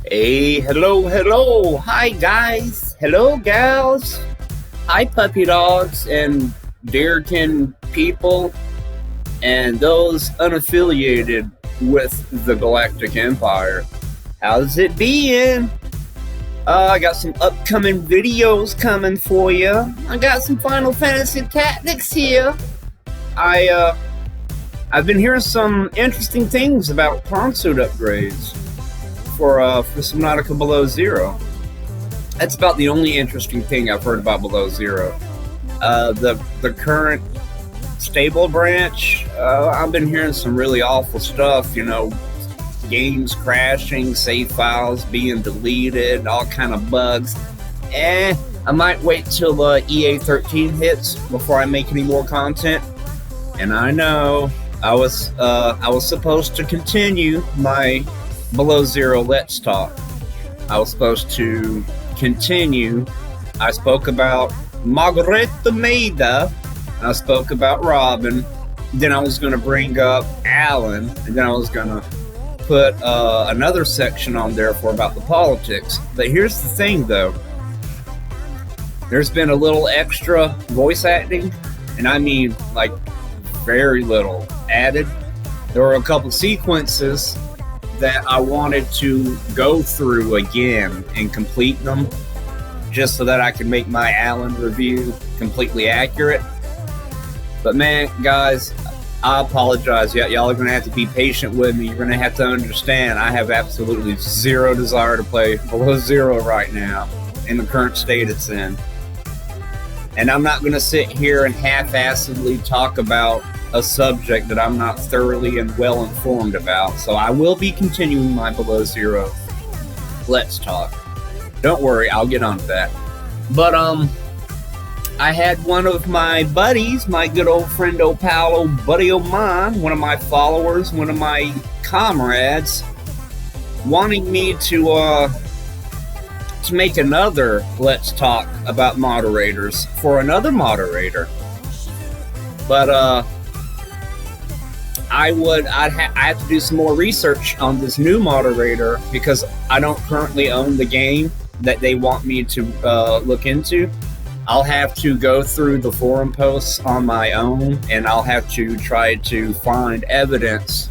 Hey, hello, hi guys, hello gals, hi puppy dogs and deerkin people, and those unaffiliated with the Galactic Empire. How's it been? I got some upcoming videos coming for you. I got some Final Fantasy Tactics here. I've been hearing some interesting things about console upgrades for Subnautica Below Zero. That's about the only interesting thing I've heard about Below Zero. The current stable branch, I've been hearing some really awful stuff, games crashing, save files being deleted, all kind of bugs. I might wait till EA 13 hits before I make any more content. And I know I was supposed to continue my Below Zero Let's Talk. I was supposed to continue. I spoke about Margareta Maida. I spoke about Robin. Then I was going to bring up Alan. And then I was going to put another section on there for about the politics. But here's the thing, though. There's been a little extra voice acting. And I mean, like, very little added. There were a couple sequences that I wanted to go through again and complete them, just so that I can make my Alan review completely accurate. But man, guys, I apologize. Y'all are gonna have to be patient with me. You're gonna have to understand I have absolutely zero desire to play Below Zero right now in the current state it's in. And I'm not gonna sit here and half-assedly talk about a subject that I'm not thoroughly and well informed about. So I will be continuing my Below Zero Let's Talk. Don't worry, I'll get on to that. But I had one of my buddies, my good old friend Paolo, buddy of mine, one of my followers, one of my comrades, wanting me to make another Let's Talk about moderators for another moderator. But I'd have to do some more research on this new moderator because I don't currently own the game that they want me to look into. I'll have to go through the forum posts on my own, and I'll have to try to find evidence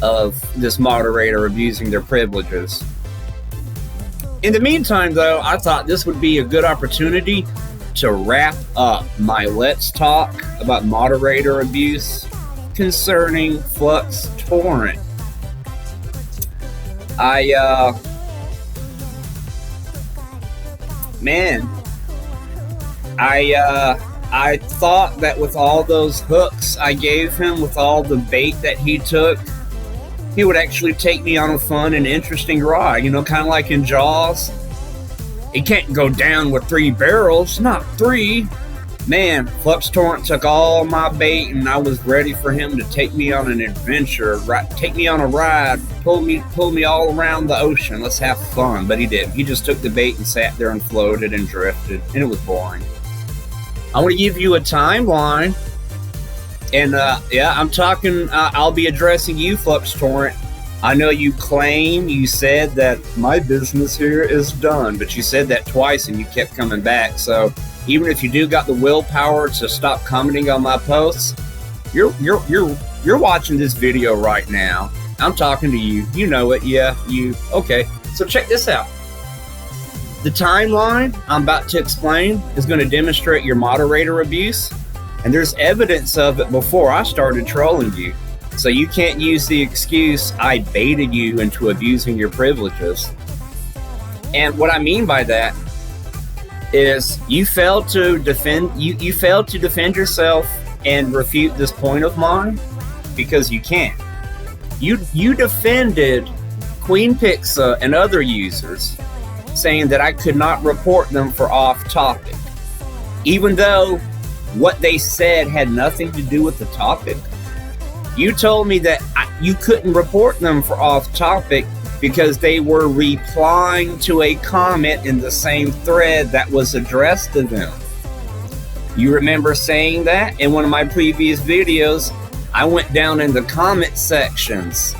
of this moderator abusing their privileges. In the meantime, though, I thought this would be a good opportunity to wrap up my Let's Talk about moderator abuse concerning Fluxtorrent. I thought that with all those hooks I gave him, with all the bait that he took, he would actually take me on a fun and interesting ride, kind of like in Jaws. He can't go down with 3 barrels, not 3. Man, Fukstorrent took all my bait, and I was ready for him to take me on an adventure, take me on a ride, pull me all around the ocean. Let's have fun. But he didn't. He just took the bait and sat there and floated and drifted, and it was boring. I want to give you a timeline, and I'm talking. I'll be addressing you, Fukstorrent. I know you said that my business here is done, but you said that twice, and you kept coming back. So even if you do got the willpower to stop commenting on my posts, you're watching this video right now. I'm talking to you. You know it. Yeah, you. Okay, so check this out. The timeline I'm about to explain is going to demonstrate your moderator abuse, and there's evidence of it before I started trolling you. So you can't use the excuse I baited you into abusing your privileges. And what I mean by that is you failed to defend yourself and refute this point of mine because you can't. You defended Queen Pixa and other users, saying that I could not report them for off topic, even though what they said had nothing to do with the topic. You told me that you couldn't report them for off topic because they were replying to a comment in the same thread that was addressed to them. You remember saying that in one of my previous videos? I went down in the comment sections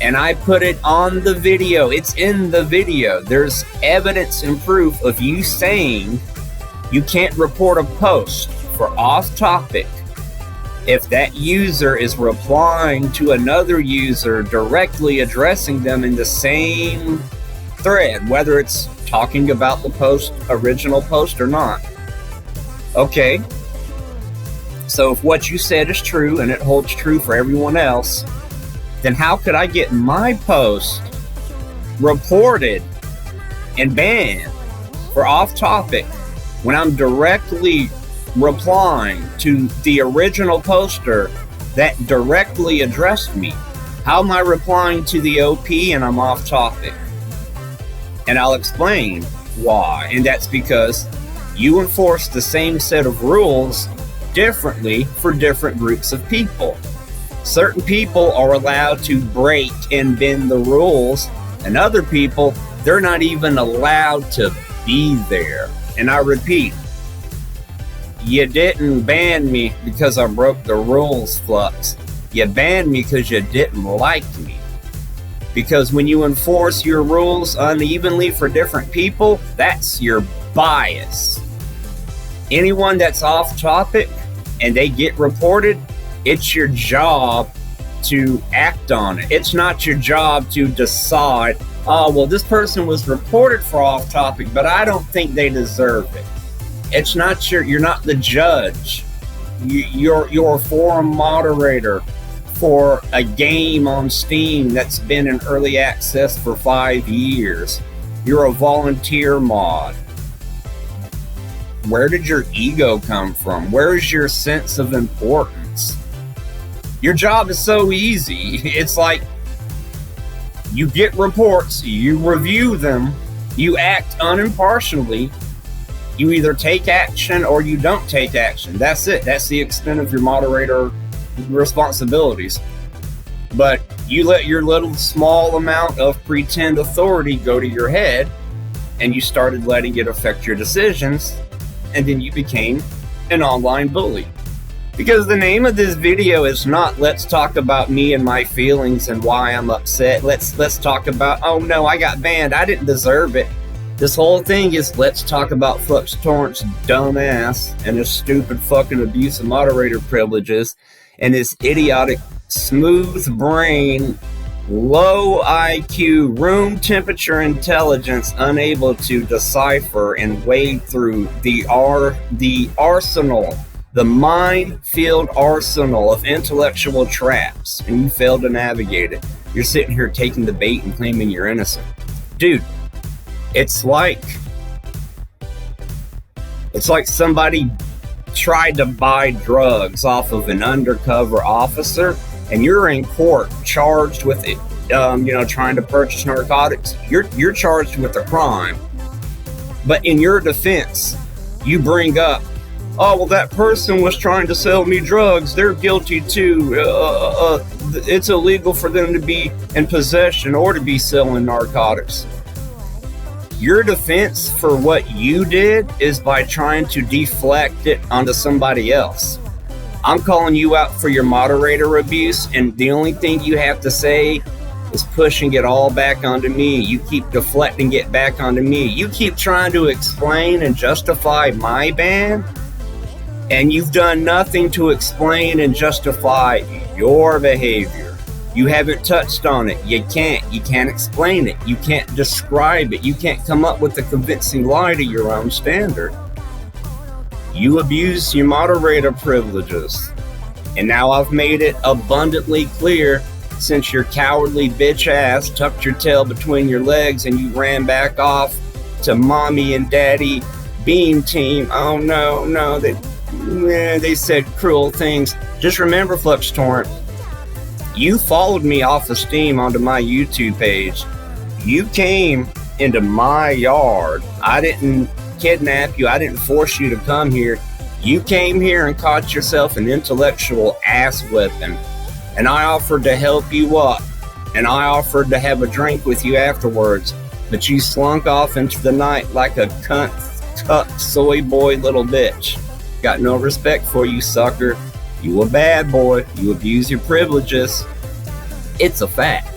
And I put it on the video. It's in the video. There's evidence and proof of you saying you can't report a post for off topic if that user is replying to another user directly addressing them in the same thread, whether it's talking about the original post or not. Okay. So if what you said is true and it holds true for everyone else, then how could I get my post reported and banned for off topic when I'm directly replying to the original poster that directly addressed me? How am I replying to the OP and I'm off topic? And I'll explain why. And that's because you enforce the same set of rules differently for different groups of people. Certain people are allowed to break and bend the rules, and other people, they're not even allowed to be there. And I repeat, you didn't ban me because I broke the rules, Flux. You banned me because you didn't like me. Because when you enforce your rules unevenly for different people, that's your bias. Anyone that's off topic and they get reported, it's your job to act on it. It's not your job to decide, oh, well, this person was reported for off topic, but I don't think they deserve it. It's not you're not the judge. You're a forum moderator for a game on Steam that's been in early access for 5 years. You're a volunteer mod. Where did your ego come from? Where is your sense of importance? Your job is so easy. It's like you get reports, you review them, you act unimpartially, you either take action or you don't take action. That's it. That's the extent of your moderator responsibilities. But you let your little small amount of pretend authority go to your head, and you started letting it affect your decisions, and then you became an online bully. Because the name of this video is not let's talk about me and my feelings and why I'm upset. Let's talk about, oh no, I got banned, I didn't deserve it. This whole thing is let's talk about Fukstorrents' dumb ass and his stupid fucking abuse of moderator privileges and his idiotic smooth brain, low IQ, room temperature intelligence, unable to decipher and wade through the arsenal, the mind-filled arsenal of intellectual traps, and you failed to navigate it. You're sitting here taking the bait and claiming you're innocent. Dude, it's like somebody tried to buy drugs off of an undercover officer, and you're in court charged with it, trying to purchase narcotics. You're charged with a crime, but in your defense, you bring up, oh, well, that person was trying to sell me drugs. They're guilty too. It's illegal for them to be in possession or to be selling narcotics. Your defense for what you did is by trying to deflect it onto somebody else. I'm calling you out for your moderator abuse, and the only thing you have to say is pushing it all back onto me. You keep deflecting it back onto me. You keep trying to explain and justify my ban, and you've done nothing to explain and justify your behavior. You haven't touched on it. You can't explain it. You can't describe it. You can't come up with a convincing lie to your own standard. You abuse your moderator privileges. And now I've made it abundantly clear, since your cowardly bitch ass tucked your tail between your legs and you ran back off to mommy and daddy beam team. Oh no, they said cruel things. Just remember, Fluxtorrent, you followed me off of Steam onto my YouTube page. You came into my yard. I didn't kidnap you. I didn't force you to come here. You came here and caught yourself an intellectual ass whipping. And I offered to help you up. And I offered to have a drink with you afterwards. But you slunk off into the night like a cunt soy boy little bitch. Got no respect for you, sucker. You a bad boy. You abuse your privileges. It's a fact.